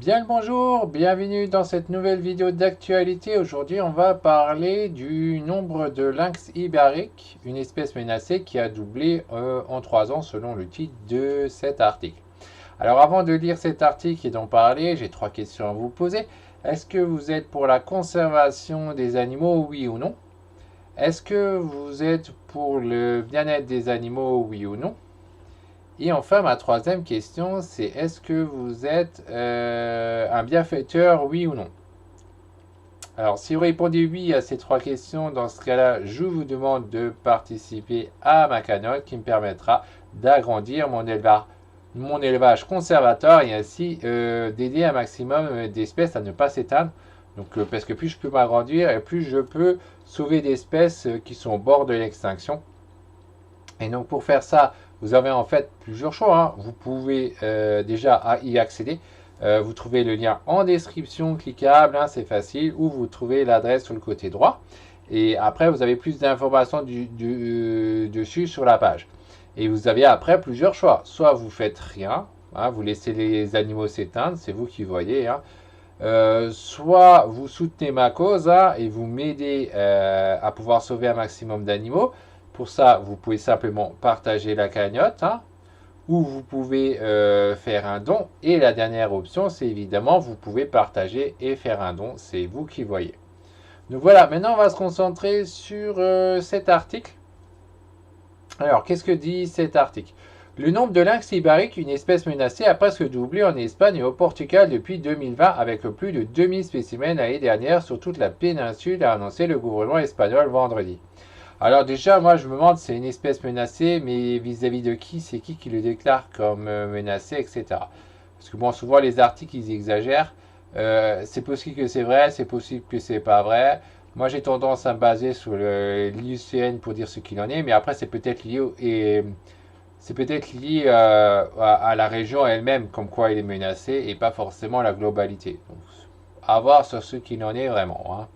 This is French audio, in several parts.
Bien le bonjour, bienvenue dans cette nouvelle vidéo d'actualité. Aujourd'hui, on va parler du nombre de lynx ibériques, une espèce menacée qui a doublé en 3 ans selon le titre de cet article. Alors avant de lire cet article et d'en parler, j'ai 3 questions à vous poser. Est-ce que vous êtes pour la conservation des animaux, oui ou non? Est-ce que vous êtes pour le bien-être des animaux, oui ou non? Et enfin, ma troisième question, c'est est-ce que vous êtes un bienfaiteur, oui ou non? Alors, si vous répondez oui à ces 3 questions, dans ce cas-là, je vous demande de participer à ma cagnotte qui me permettra d'agrandir mon élevage conservateur et ainsi d'aider un maximum d'espèces à ne pas s'éteindre. Donc, parce que plus je peux m'agrandir et plus je peux sauver d'espèces qui sont au bord de l'extinction. Et donc pour faire ça, vous avez en fait plusieurs choix, hein. Vous pouvez déjà y accéder. Vous trouvez le lien en description cliquable, hein, c'est facile, ou vous trouvez l'adresse sur le côté droit. Et après, vous avez plus d'informations dessus sur la page. Et vous avez après plusieurs choix. Soit vous faites rien, hein, vous laissez les animaux s'éteindre, c'est vous qui voyez, hein. Soit vous soutenez ma cause, hein, et vous m'aidez à pouvoir sauver un maximum d'animaux. Pour ça, vous pouvez simplement partager la cagnotte, hein, ou vous pouvez faire un don. Et la dernière option, c'est évidemment, vous pouvez partager et faire un don. C'est vous qui voyez. Donc voilà, maintenant on va se concentrer sur cet article. Alors, qu'est-ce que dit cet article? Le nombre de lynx ibériques, une espèce menacée, a presque doublé en Espagne et au Portugal depuis 2020 avec plus de 2000 spécimens l'année dernière sur toute la péninsule, a annoncé le gouvernement espagnol vendredi. Alors déjà, moi je me demande, c'est une espèce menacée, mais vis-à-vis de qui? C'est qui le déclare comme menacé, etc. Parce que bon, souvent les articles, ils exagèrent. C'est possible que c'est vrai, c'est possible que c'est pas vrai. Moi j'ai tendance à me baser sur l'IUCN pour dire ce qu'il en est, mais après c'est peut-être lié à la région elle-même, comme quoi il est menacé, et pas forcément la globalité. Donc, à voir sur ce qu'il en est vraiment, hein.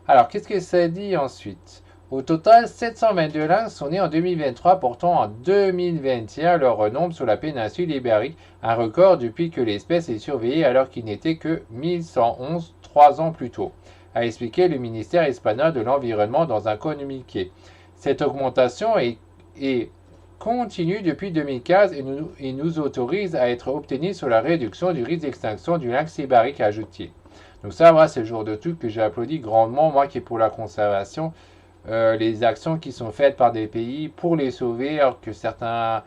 Alors, qu'est-ce que ça dit ensuite? Au total, 722 lynx sont nés en 2023, portant en 2021 leur nombre sur la péninsule ibérique, un record depuis que l'espèce est surveillée alors qu'il n'était que 1111 3 ans plus tôt, a expliqué le ministère espagnol de l'Environnement dans un communiqué. Cette augmentation est continue depuis 2015 et nous autorise à être obtenus sur la réduction du risque d'extinction du lynx ibérique, ajoute-t-il. Donc ça, voilà, c'est le genre de truc que j'ai applaudi grandement, moi qui est pour la conservation, les actions qui sont faites par des pays pour les sauver, alors que certains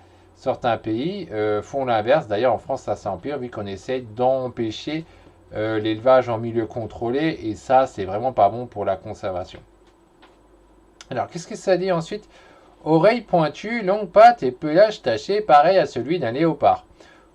pays font l'inverse. D'ailleurs, en France, ça s'empire, vu qu'on essaie d'empêcher l'élevage en milieu contrôlé, et ça, c'est vraiment pas bon pour la conservation. Alors, qu'est-ce que ça dit ensuite? Oreilles pointues, longues pattes et pelage taché, pareil à celui d'un léopard.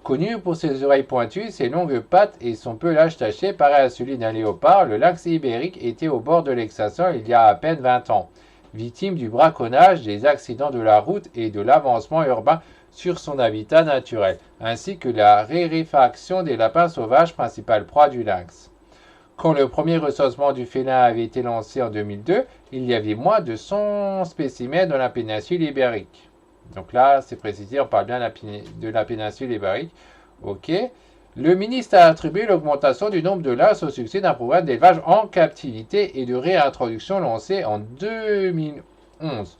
Connu pour ses oreilles pointues, ses longues pattes et son pelage taché, pareil à celui d'un léopard, le lynx ibérique était au bord de l'extinction il y a à peine 20 ans, victime du braconnage, des accidents de la route et de l'avancement urbain sur son habitat naturel, ainsi que la raréfaction des lapins sauvages, principale proie du lynx. Quand le premier recensement du félin avait été lancé en 2002, il y avait moins de 100 spécimens dans la péninsule ibérique. Donc là, c'est précisé, on parle bien de la péninsule ibérique. Ok. Le ministre a attribué l'augmentation du nombre de lynx au succès d'un programme d'élevage en captivité et de réintroduction lancé en 2011.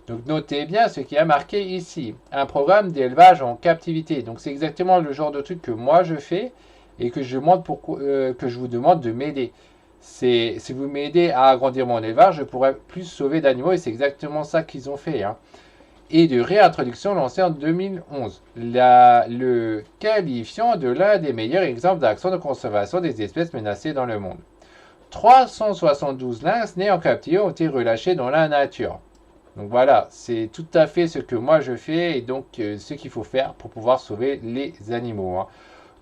Donc notez bien ce qui a marqué ici. Un programme d'élevage en captivité. Donc c'est exactement le genre de truc que moi je fais et que je vous demande de m'aider. Si vous m'aidez à agrandir mon élevage, je pourrai plus sauver d'animaux et c'est exactement ça qu'ils ont fait, hein. Et de réintroduction lancée en 2011, le qualifiant de l'un des meilleurs exemples d'action de conservation des espèces menacées dans le monde. 372 lynx nés en captivité ont été relâchés dans la nature. Donc voilà, c'est tout à fait ce que moi je fais et donc ce qu'il faut faire pour pouvoir sauver les animaux, hein.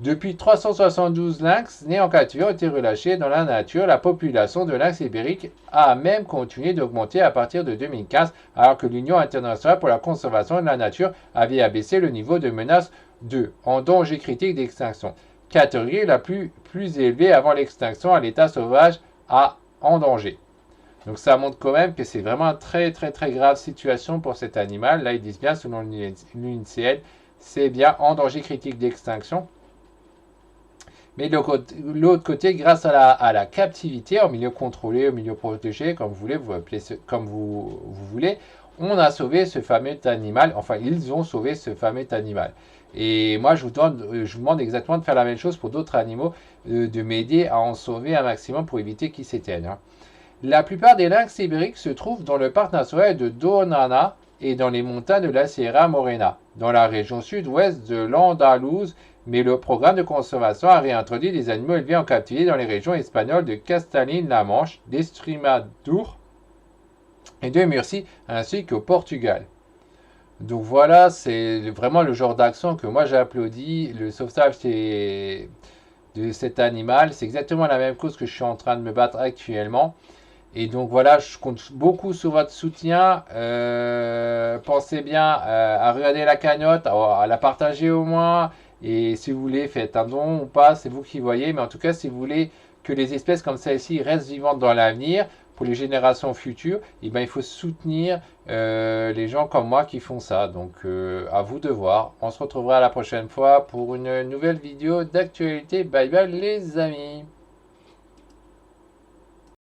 Depuis 372 lynx nés en captivité ont été relâchés dans la nature. La population de lynx ibérique a même continué d'augmenter à partir de 2015, alors que l'Union internationale pour la conservation de la nature avait abaissé le niveau de menace de en danger critique d'extinction, catégorie la plus élevée avant l'extinction à l'état sauvage à en danger. Donc ça montre quand même que c'est vraiment une très très très grave situation pour cet animal. Là ils disent bien selon l'UNCL, c'est bien en danger critique d'extinction. Mais de l'autre côté, grâce à la captivité, en milieu contrôlé, au milieu protégé, comme vous voulez, vous appelez comme vous voulez, on a sauvé ce fameux animal. Enfin, ils ont sauvé ce fameux animal. Et moi, je vous demande exactement de faire la même chose pour d'autres animaux, de m'aider à en sauver un maximum pour éviter qu'ils s'éteignent, hein. La plupart des lynx ibériques se trouvent dans le parc naturel de Doñana et dans les montagnes de la Sierra Morena, dans la région sud-ouest de l'Andalouse, mais le programme de conservation a réintroduit des animaux élevés en captivité dans les régions espagnoles de Castellane-la Manche, d'Estrémadure et de Murcie, ainsi qu'au Portugal. Donc voilà, c'est vraiment le genre d'action que moi j'applaudis. Le sauvetage de cet animal, c'est exactement la même cause que je suis en train de me battre actuellement. Et donc voilà, je compte beaucoup sur votre soutien. Pensez bien à regarder la cagnotte, à la partager au moins. Et si vous voulez, faites un don ou pas, c'est vous qui voyez. Mais en tout cas, si vous voulez que les espèces comme celle-ci restent vivantes dans l'avenir, pour les générations futures, eh ben, il faut soutenir les gens comme moi qui font ça. Donc à vous de voir. On se retrouvera la prochaine fois pour une nouvelle vidéo d'actualité. Bye bye les amis.